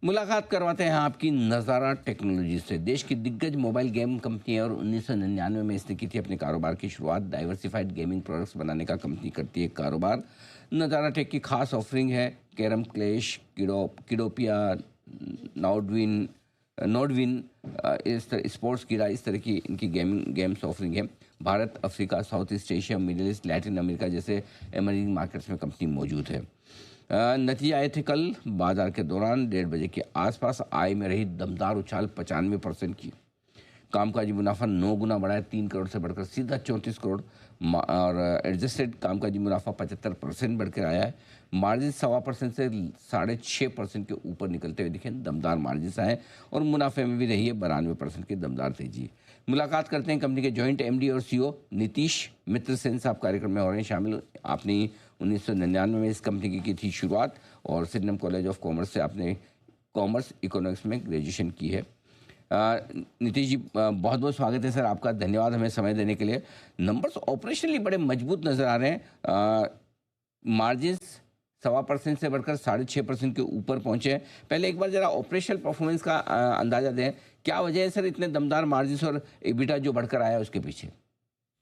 मुलाकात करवाते हैं आपकी नज़ारा टेक्नोलॉजी से। देश की दिग्गज मोबाइल गेम कंपनी है और 1999 में इसने की थी अपने कारोबार की शुरुआत। डाइवर्सिफाइड गेमिंग प्रोडक्ट्स बनाने का कंपनी करती है कारोबार। नज़ारा टेक की खास ऑफरिंग है कैरम क्लैश, किडोपिया, नॉडविन नोडविन, इस तरह स्पोर्ट्स कीड़ा, इस तरह की इनकी गेम्स ऑफरिंग है। Bharat, Africa, south east Asia, middle east, Latin America जैसे एमर्जिंग मार्केट्स में कंपनी मौजूद है। नतीजे आए थे कल बाजार के दौरान 1:30 के आसपास। आय में रही दमदार उछाल 95% की। कामकाजी मुनाफा 9 गुना बढ़ा है, 3 करोड़ से बढ़कर सीधा 34 करोड़। और एडजस्टेड कामकाजी मुनाफा 75% बढ़कर आया है। मार्जिन 1.25% से 6.5% के ऊपर निकलते हुए दिखे। दमदार मार्जिन आए और मुनाफे में भी रही है 92% की दमदार तेजी। मुलाकात करते हैं कंपनी के जॉइंट एमडी और सीईओ नीतीश मित्र सेन साहब। कार्यक्रम में हो रहे हैं शामिल। आपने 1999 में इस कंपनी की थी शुरुआत और सिडनम कॉलेज ऑफ कॉमर्स से आपने कॉमर्स इकोनॉमिक्स में ग्रेजुएशन की है। नीतीश जी, बहुत बहुत स्वागत है सर आपका। धन्यवाद हमें समय देने के लिए। नंबर्स ऑपरेशनली बड़े मजबूत नज़र आ रहे हैं। मार्जिन्स 1.25% से बढ़कर 6.5% के ऊपर पहुंचे हैं। पहले एक बार जरा ऑपरेशनल परफॉर्मेंस का अंदाजा दें। क्या वजह है सर इतने दमदार मार्जिन्स और एबिटा जो बढ़कर आया उसके पीछे?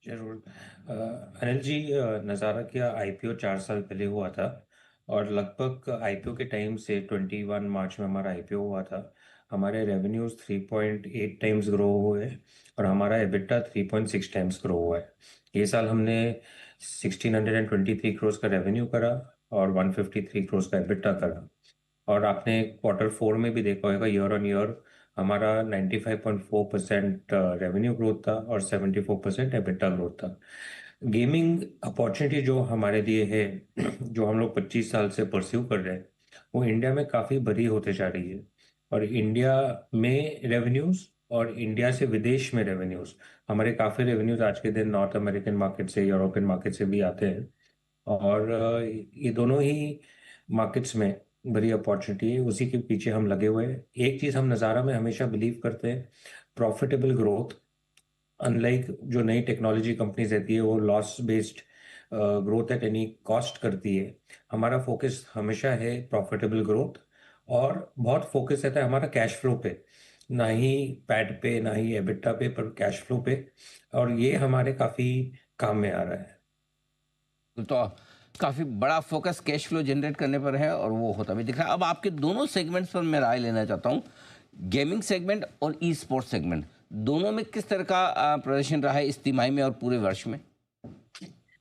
जरूर। अनिल जी, नज़ारा का आईपीओ 4 साल पहले हुआ था और लगभग आईपीओ के टाइम से 21 मार्च में हमारा आईपीओ हुआ था। हमारे रेवेन्यूज 3.8 टाइम्स ग्रो हुए और हमारा एबिटा 3.6 टाइम्स ग्रो हुआ है। ये साल हमने 1623 करोड़ का रेवेन्यू करा और 153 करोड़ का एबिटा करा। और आपने Q4 में भी देखा होगा, ईयर ऑन ईयर हमारा 95.4% रेवेन्यू ग्रोथ था और 74% एबिटा ग्रोथ था। गेमिंग अपॉर्चुनिटी जो हमारे लिए है, जो हम लोग 25 साल से परस्यू कर रहे हैं, वो इंडिया में काफ़ी बड़ी होते जा रही है। और इंडिया में रेवेन्यूज और इंडिया से विदेश में रेवेन्यूज, हमारे काफ़ी रेवेन्यूज आज के दिन नॉर्थ अमेरिकन मार्केट से, यूरोपियन मार्केट से भी आते हैं। और ये दोनों ही मार्केट्स में बड़ी अपॉर्चुनिटी है, उसी के पीछे हम लगे हुए हैं। एक चीज़ हम नज़ारा में हमेशा बिलीव करते हैं, प्रॉफिटेबल ग्रोथ। अनलाइक जो नई टेक्नोलॉजी कंपनीज रहती है, वो loss based growth at any cost करती है। हमारा फोकस हमेशा है प्रॉफिटेबल ग्रोथ, और बहुत फोकस रहता है हमारा कैश फ्लो पे, ना ही पैट पे, ना ही एबिटा पे, पर कैश फ्लो पे। और ये हमारे काफ़ी काम में आ रहा है। तो काफ़ी बड़ा फोकस कैश फ्लो जनरेट करने पर है और वो होता भी दिख रहा है। अब आपके दोनों सेगमेंट्स पर मैं राय लेना चाहता हूँ। गेमिंग सेगमेंट और ई स्पोर्ट्स सेगमेंट, दोनों में किस तरह का प्रदर्शन रहा है इस तिमाही में और पूरे वर्ष में?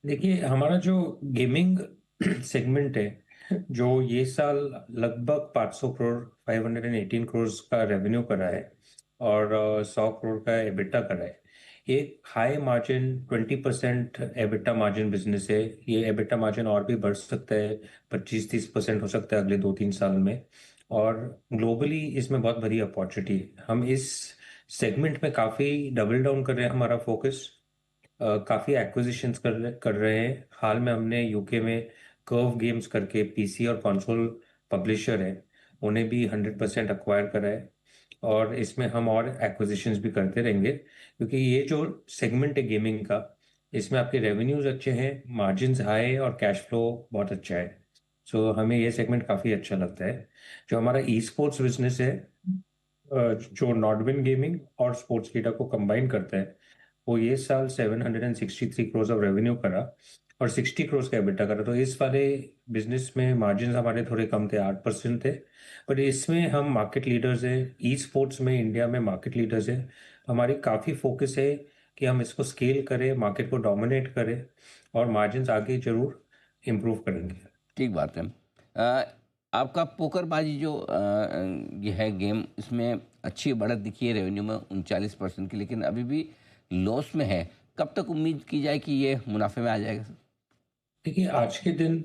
देखिए, हमारा जो गेमिंग सेगमेंट है, जो ये साल लगभग 500 करोड़, 518 करोड़ का रेवेन्यू करा है और 100 करोड़ का एबिटा करा है। एक high margin 20% EBITDA margin business है। ये एबिटा मार्जिन और भी बढ़ सकता है, 25-30% हो सकता है अगले 2-3 साल में। और ग्लोबली इसमें बहुत बड़ी अपॉर्चुनिटी है। हम इस सेगमेंट में काफ़ी डबल डाउन कर रहे हैं। हमारा फोकस काफ़ी एक्विजिशंस कर रहे हैं। हाल में हमने यूके में कर्व गेम्स करके पीसी और कंसोल पब्लिशर है, उन्हें भी 100% अक्वायर करा है। और इसमें हम और एक्विजिशंस भी करते रहेंगे, क्योंकि ये जो सेगमेंट है गेमिंग का, इसमें आपके रेवेन्यूज अच्छे हैं, मार्जिन्स हाई है और कैश फ्लो बहुत अच्छा है। सो हमें ये सेगमेंट काफ़ी अच्छा लगता है। जो हमारा ई स्पोर्ट्स बिजनेस है, जो नॉडविन गेमिंग और स्पोर्ट्स डेटा को कंबाइन करता है, वो ये साल 763 करोड़ ऑफ रेवेन्यू करा और 60 करोड़ का एबिटा करा। तो इस वाले बिजनेस में मार्जिन हमारे थोड़े कम थे, 8% थे। पर इसमें हम मार्केट लीडर्स हैं, ई स्पोर्ट्स में इंडिया में मार्केट लीडर्स हैं। हमारी काफ़ी फोकस है कि हम इसको स्केल करें, मार्केट को डोमिनेट करें, और मार्जिन आगे जरूर इम्प्रूव करेंगे। ठीक बात है। आपका पोकरबाजी जो ये है गेम, इसमें अच्छी बढ़त दिखी है रेवेन्यू में 39% की, लेकिन अभी भी लॉस में है। कब तक उम्मीद की जाए कि ये मुनाफे में आ जाएगा सर? देखिए, आज के दिन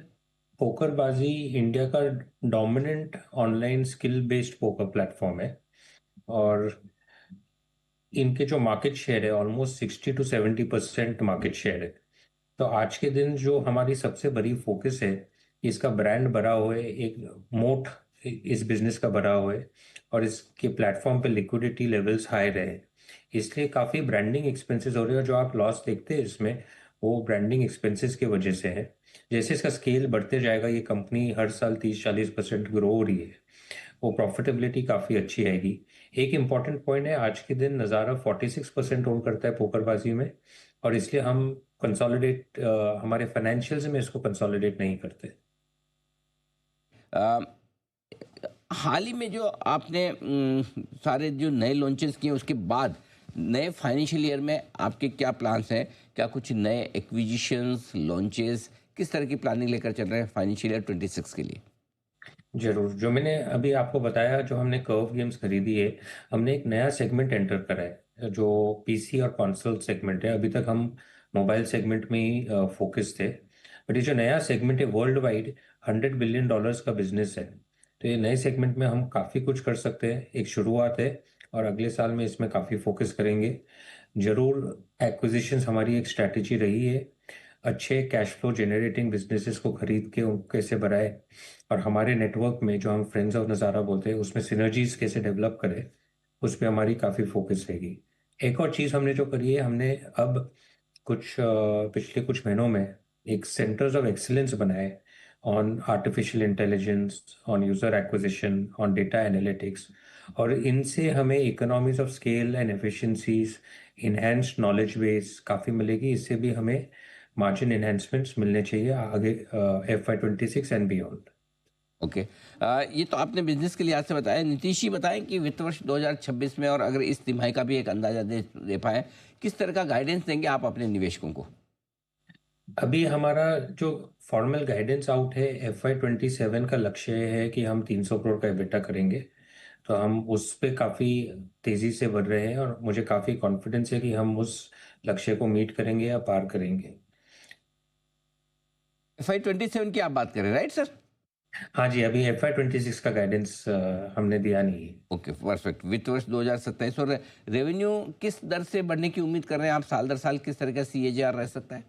पोकरबाजी इंडिया का dominant online skill based poker platform है। और इनके जो मार्केट शेयर है, ऑलमोस्ट 60-70% मार्केट शेयर है। तो आज के दिन जो हमारी सबसे बड़ी फोकस है, इसका ब्रांड बड़ा हुआ है, एक मोट इस बिजनेस का बड़ा हुआ है, और इसके प्लेटफॉर्म पे लिक्विडिटी लेवल्स हाई रहे। इसलिए काफ़ी ब्रांडिंग एक्सपेंसेस हो रहे हैं, और जो आप लॉस देखते हैं इसमें, वो ब्रांडिंग एक्सपेंसेस की वजह से है। जैसे इसका स्केल बढ़ते जाएगा, ये कंपनी हर साल 30-40% ग्रो हो रही है, वो प्रॉफिटेबिलिटी काफ़ी अच्छी आएगी। एक इम्पॉर्टेंट पॉइंट है, आज के दिन नज़ारा 46% ओन करता है पोकरबाजी में, और इसलिए हम कंसोलिडेट हमारे फाइनेंशियल्स में इसको कंसोलिडेट नहीं करते। अ, हाल ही में जो आपने सारे जो नए लॉन्चेस किए उसके बाद नए फाइनेंशियल ईयर में आपके क्या प्लान्स हैं? क्या कुछ नए एक्विजिशंस, लॉन्चेस, किस तरह की प्लानिंग लेकर चल रहे हैं फाइनेंशियल ईयर 26 के लिए? ज़रूर, जो मैंने अभी आपको बताया, जो हमने कर्व गेम्स खरीदी है, हमने एक नया सेगमेंट एंटर करा है, जो पीसी और कंसोल सेगमेंट है। अभी तक हम मोबाइल सेगमेंट में ही फोकस थे, बट ये जो नया सेगमेंट है वर्ल्ड वाइड $100 बिलियन का बिजनेस है। तो ये नए सेगमेंट में हम काफ़ी कुछ कर सकते हैं, एक शुरुआत है, और अगले साल में इसमें काफ़ी फोकस करेंगे। ज़रूर, एक्विजिशंस हमारी एक स्ट्रैटेजी रही है। अच्छे कैश फ्लो जनरेटिंग बिजनेसेस को खरीद के उनको कैसे बढ़ाए, और हमारे नेटवर्क में जो हम फ्रेंड्स ऑफ नज़ारा बोलते हैं उसमें सिनर्जीज कैसे डेवलप करें, उस पर हमारी काफ़ी फोकस रहेगी। एक और चीज़ हमने जो करी है, हमने अब पिछले कुछ महीनों में एक सेंटर्स ऑफ एक्सीलेंस बनाए on artificial intelligence, on user acquisition, on data analytics, और इनसे हमें economies of scale and efficiencies, enhanced knowledge base काफ़ी मिलेगी। इससे भी हमें मार्जिन एनहेंसमेंट्स मिलने चाहिए आगे, FY 26 एंड बियॉन्ड। ओके। ये तो आपने बिजनेस के लिहाज से बताया। नीतीश जी बताएं कि वित्त वर्ष 2026 में और अगर इस तिमाही का भी एक अंदाजा दे दे पाएँ, किस तरह का गाइडेंस देंगे आप अपने निवेशकों को? अभी हमारा जो फॉर्मल गाइडेंस आउट है, FY 27 का लक्ष्य है कि हम 300 करोड़ का EBITDA करेंगे। तो हम उस पे काफ़ी तेज़ी से बढ़ रहे हैं, और मुझे काफ़ी कॉन्फिडेंस है कि हम उस लक्ष्य को मीट करेंगे या पार करेंगे। FY 27 की आप बात कर रहे हैं, राइट सर? हाँ जी, अभी FY 26 का गाइडेंस हमने दिया नहीं है। Okay, perfect. वित्त वर्ष 2027 और रेवेन्यू किस दर से बढ़ने की उम्मीद कर रहे हैं आप? साल दर साल किस तरह का सीएजीआर रह सकता है?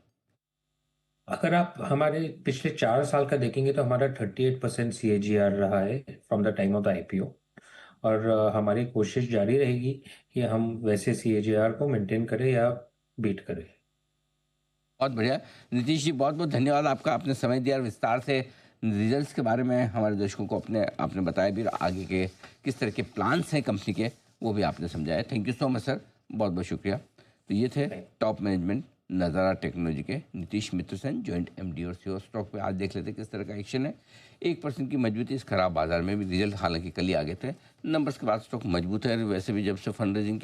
अगर आप हमारे पिछले 4 साल का देखेंगे तो हमारा 38% CAGR रहा है from the time of the IPO, और हमारी कोशिश जारी रहेगी कि हम वैसे CAGR को मेंटेन करें या बीट करें। बहुत बढ़िया। नीतीश जी, बहुत बहुत धन्यवाद आपका। आपने समय दिया और विस्तार से रिजल्ट्स के बारे में हमारे दर्शकों को अपने आपने बताया भी, और आगे के किस तरह के प्लान्स हैं कंपनी के, वो भी आपने समझाया। Thank you so much sir, बहुत बहुत शुक्रिया। तो ये थे टॉप मैनेजमेंट नज़ारा टेक्नोलॉजी के नीतीश मित्र सेन, जॉइंट एमडी और सीईओ। स्टॉक पे आज देख लेते हैं किस तरह का एक्शन है। 1% की मजबूती इस खराब बाजार में भी। रिजल्ट हालांकि कल ही आ गए थे, नंबर्स के बाद स्टॉक मजबूत है। वैसे भी जब से फंड रेजिंग